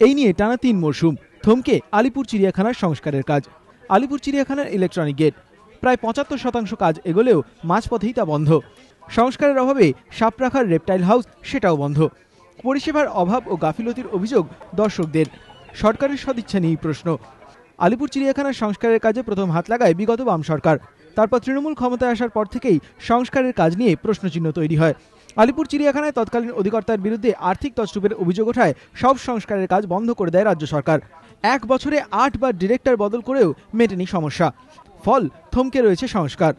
এই নিয়ে টানা 3 মরশুম থমকে আলিপুর চিড়িয়াখানার সংস্কারের কাজ। আলিপুর চিড়িয়াখানার ইলেকট্রনিক গেট প্রায় 75% কাজ এগোলেও মাঝপথেই তা বন্ধ। সংস্কারের অভাবে সাপ রাখার রেপটাইল হাউস সেটাও বন্ধ। পরিষেবার অভাব ও গাফিলতির অভিযোগ দর্শকদের। সরকারের সদিচ্ছা নিয়েই প্রশ্ন। আলিপুর চিড়িয়াখানার সংস্কারের কাজে প্রথম হাত লাগায় বিগত বাম সরকার। তারপর তৃণমূল ক্ষমতায় আসার পর থেকেই সংস্কারের কাজ নিয়ে প্রশ্নচিহ্ন তৈরি হয়। আলিপুর চিড়িয়াখানায় তৎকালীন অধিকর্তার বিরুদ্ধে আর্থিক তছরুপের অভিযোগ ওঠায় সব সংস্কারের কাজ বন্ধ করে দেয় রাজ্য সরকার। 1 বছরে 8 বার ডিরেক্টর বদল করেও মেটেনি সমস্যা। ফল থমকে রয়েছে সংস্কার।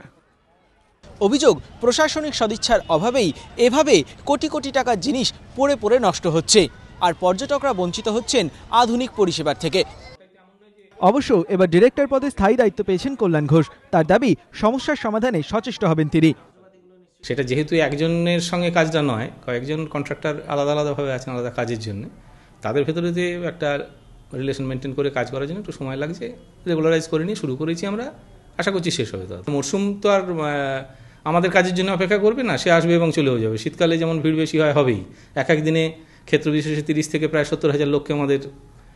অভিযোগ, প্রশাসনিক সদিচ্ছার অভাবেই এভাবে কোটি কোটি টাকার জিনিস পড়ে পড়ে নষ্ট হচ্ছে, আর পর্যটকরা বঞ্চিত হচ্ছেন আধুনিক পরিষেবার থেকে। অবশ্য এবার ডিরেক্টর পদে স্থায়ী দায়িত্ব পেয়েছেন কল্যাণ ঘোষ। তার দাবি, সমস্যার সমাধানে সচেষ্ট হবেন তিনি। সেটা যেহেতু একজনের সঙ্গে কাজটা নয়, কয়েকজন কন্ট্রাক্টর আলাদা আলাদাভাবে আছেন আলাদা কাজের জন্য, তাদের ভেতরে যে একটা রিলেশন মেনটেন করে কাজ করার জন্য একটু সময় লাগছে। রেগুলারাইজ করে নিয়ে শুরু করেছি আমরা, আশা করছি শেষ হবে। তো মরশুম তো আর আমাদের কাজের জন্য অপেক্ষা করবে না, সে আসবে এবং চলেও যাবে। শীতকালে যেমন ভিড় বেশি হয়, হবেই। এক দিনে ক্ষেত্র বিশেষে 30 থেকে প্রায় 70,000 লোককে আমাদের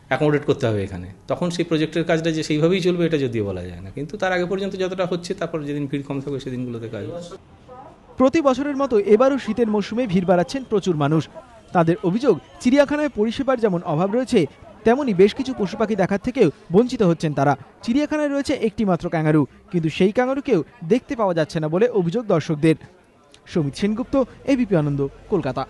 অ্যাকোমোডেট করতে হবে এখানে। তখন সেই প্রজেক্টের কাজটা যে সেইভাবেই চলবে এটা যদিও বলা যায় না, কিন্তু তার আগে পর্যন্ত যতটা হচ্ছে, তারপর যেদিন ভিড় কম থাকবে সেদিনগুলোতে কাজ। প্রতি বছরের মতো এবারও শীতের মরশুমে ভিড় বাড়াচ্ছেন প্রচুর মানুষ। তাদের অভিযোগ, চিড়িয়াখানায় পরিষেবার যেমন অভাব রয়েছে, তেমনি বেশ কিছু পশু পাখি দেখার থেকেও বঞ্চিত হচ্ছেন তারা। চিড়িয়াখানায় রয়েছে একটি মাত্র ক্যাঙ্গারু, কিন্তু সেই ক্যাঙ্গারুকেও দেখতে পাওয়া যাচ্ছে না বলে অভিযোগ দর্শকদের। সমিত সেনগুপ্ত, এবিপি আনন্দ, কলকাতা।